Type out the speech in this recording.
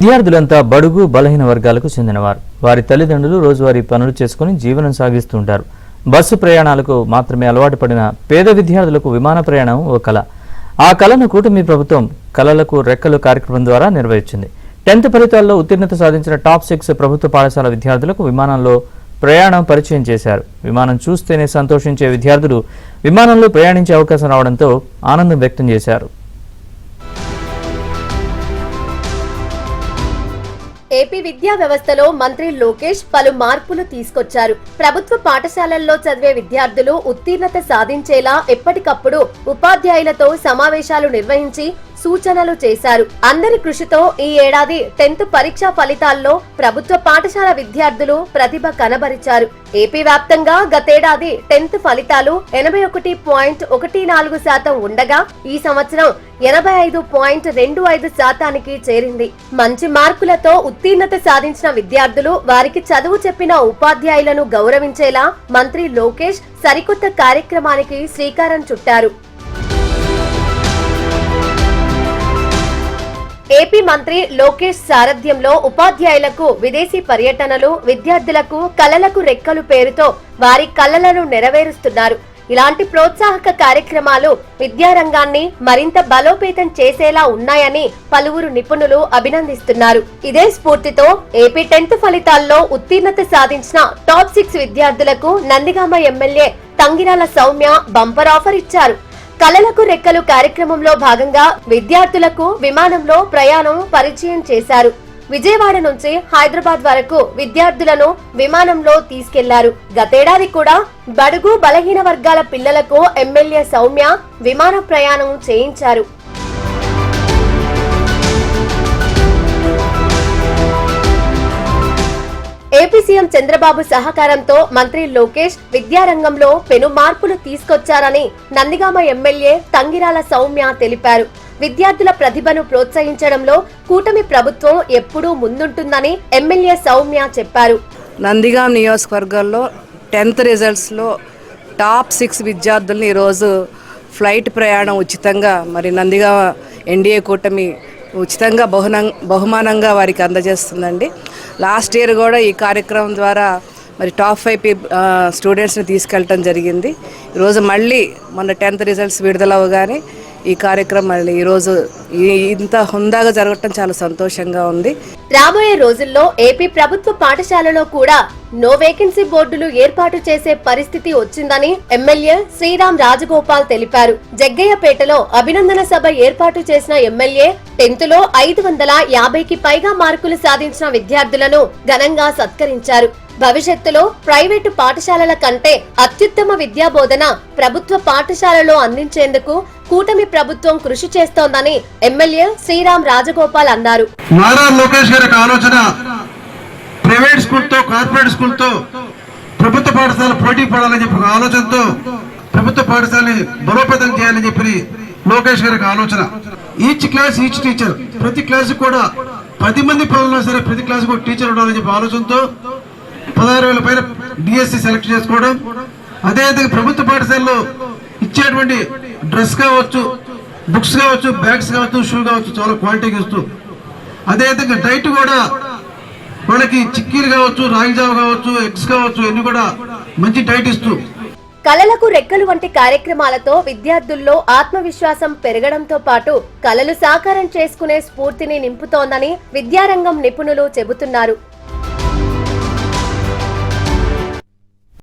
విద్యార్థులంతా బడుగు బలహీన వర్గాలకు చెందినవారు. వారి తల్లిదండ్రులు రోజువారీ పనులు చేసుకుని జీవనం సాగిస్తుంటారు. బస్సు ప్రయాణాలకు మాత్రమే అలవాటు పడిన పేద విద్యార్థులకు విమాన ప్రయాణం ఓ కళ. ఆ కళను కూటమి ప్రభుత్వం కళలకు రెక్కలు కార్యక్రమం ద్వారా నిర్వహించింది. 10th ఫలితాల్లో ఉత్తీర్ణత సాధించిన టాప్ 6 ప్రభుత్వ పాఠశాల విద్యార్థులకు విమానంలో ప్రయాణం పరిచయం చేశారు. విమానం చూస్తేనే సంతోషించే విద్యార్థులు విమానంలో ప్రయాణించే అవకాశం రావడంతో ఆనందం వ్యక్తం చేశారు. ఏపీ విద్యా వ్యవస్థలో మంత్రి లోకేష్ పలు మార్పులు తీసుకొచ్చారు. ప్రభుత్వ పాఠశాలల్లో చదివే విద్యార్థులు ఉత్తీర్ణత సాధించేలా ఎప్పటికప్పుడు ఉపాధ్యాయులతో సమావేశాలు నిర్వహించి సూచనలు చేశారు. అందరి కృషితో ఈ ఏడాది 10th పరీక్షా ఫలితాల్లో ప్రభుత్వ పాఠశాల విద్యార్థులు ప్రతిభ కనబరిచారు. ఏపీ వ్యాప్తంగా గతేడాది 10th ఫలితాలు 81.14% ఉండగా ఈ సంవత్సరం 85.25% చేరింది. మంచి మార్కులతో ఉత్తీర్ణత సాధించిన విద్యార్థులు వారికి చదువు చెప్పిన ఉపాధ్యాయులను గౌరవించేలా మంత్రి లోకేష్ సరికొత్త కార్యక్రమానికి శ్రీకారం చుట్టారు. ఏపీ మంత్రి లోకేష్ సారథ్యంలో ఉపాధ్యాయులకు విదేశీ పర్యటనలు, విద్యార్థులకు కళలకు రెక్కలు పేరుతో వారి కళలను నెరవేరుస్తున్నారు. ఇలాంటి ప్రోత్సాహక కార్యక్రమాలు విద్యారంగాన్ని మరింత బలోపేతం చేసేలా ఉన్నాయని పలువురు నిపుణులు అభినందిస్తున్నారు. ఇదే స్ఫూర్తితో ఏపీ 10th ఫలితాల్లో ఉత్తీర్ణత సాధించిన టాప్ 6 విద్యార్థులకు Nandigama MLA Tangirala Soumya bumper offer ఇచ్చారు. కళలకు రెక్కలు కార్యక్రమంలో భాగంగా విద్యార్థులకు విమానంలో ప్రయాణం పరిచయం చేశారు. విజయవాడ నుంచి హైదరాబాద్ వరకు విద్యార్థులను విమానంలో తీసుకెళ్లారు. గతేడాది కూడా బడుగు బలహీన వర్గాల పిల్లలకు ఎమ్మెల్యే సౌమ్య విమాన ప్రయాణం చేయించారు. ఏపీ సీఎం చంద్రబాబు సహకారంతో మంత్రి లోకేష్ విద్యారంగంలో పెను మార్పులు తీసుకొచ్చారని నందిగామ ఎమ్మెల్యే తంగిరాల సౌమ్య తెలిపారు. విద్యార్థుల ప్రతిభను ప్రోత్సహించడంలో కూటమి ప్రభుత్వం ఎప్పుడూ ముందుంటుందని ఎమ్మెల్యే సౌమ్య చెప్పారు. నందిగామ నియోజకవర్గంలో 10th రిజల్ట్స్లో టాప్ 6 విద్యార్థులను ఈరోజు ఫ్లైట్ ప్రయాణం ఉచితంగా నందిగామ ఎన్డీఏ కూటమి ఉచితంగా బహుమానంగా వారికి అందజేస్తుందండి. లాస్ట్ ఇయర్ కూడా ఈ కార్యక్రమం ద్వారా టాప్ 5 స్టూడెంట్స్ని తీసుకెళ్ళటం జరిగింది. ఈరోజు మళ్ళీ మన 10th రిజల్ట్స్ విడుదలవగానే ఈ కార్యక్రమం మళ్ళీ ఈరోజు ఇంత హుందాగా జరగటం చాలా సంతోషంగా ఉంది. రాబోయే రోజుల్లో ఏపీ ప్రభుత్వ పాఠశాలలో కూడా నో వేకెన్సీ బోర్డులు ఏర్పాటు చేసే పరిస్థితి వచ్చిందని ఎమ్మెల్యే శ్రీరామ్ రాజగోపాల్ తెలిపారు. జగ్గయ్యపేటలో అభినందన సభ ఏర్పాటు చేసిన ఎమ్మెల్యే 10th లో 550కి పైగా మార్కులు సాధించిన విద్యార్థులను ఘనంగా సత్కరించారు. భవిష్యత్తులో ప్రైవేటు పాఠశాలల కంటే అత్యుత్తమ విద్యా బోధన ప్రభుత్వ పాఠశాలలో అందించేందుకు కూటమి ప్రభుత్వం కృషి చేస్తోందని ఎమ్మెల్యే శ్రీరామ్ రాజగోపాల్ అన్నారు. నారా లోకేష్ గారి ఆలోచన ప్రైవేట్ స్కూల్ తో కార్పొరేట్ స్కూల్ తో ప్రభుత్వ పాఠశాల పోటీ పడాలని చెప్పి ఆలోచనతో ప్రభుత్వ పాఠశాలని బలోపేతం చేయాలని చెప్పి లోకేష్ గారికి ఆలోచన. ఈచ్ క్లాస్ ఈచ్ టీచర్, ప్రతి క్లాస్ కూడా 10 మంది పిల్లలు సరే ప్రతి క్లాస్ ఒక టీచర్ ఉండాలని చెప్పి ఆలోచనతో 16,000 పైన డిఎస్సి సెలెక్ట్ చేసుకోవడం. అదేవిధంగా ప్రభుత్వ పాఠశాలలో ఇచ్చేటువంటి డ్రెస్ కావచ్చు, బుక్స్ కావచ్చు, బ్యాగ్స్ కావచ్చు, షూ కావచ్చు చాలా క్వాలిటీగా ఇస్తూ, అదేవిధంగా డైట్ కూడా వాళ్ళకి చిక్కీలు కావచ్చు, రాగి జావ కావచ్చు, ఎగ్స్ కావచ్చు, ఇవన్నీ కూడా మంచి డైట్ ఇస్తూ కళలకు రెక్కలు వంటి కార్యక్రమాలతో విద్యార్థుల్లో ఆత్మవిశ్వాసం పెరగడంతో పాటు కళలు సాకారం చేసుకునే స్ఫూర్తిని నింపుతోందని విద్యారంగం నిపుణులు చెబుతున్నారు.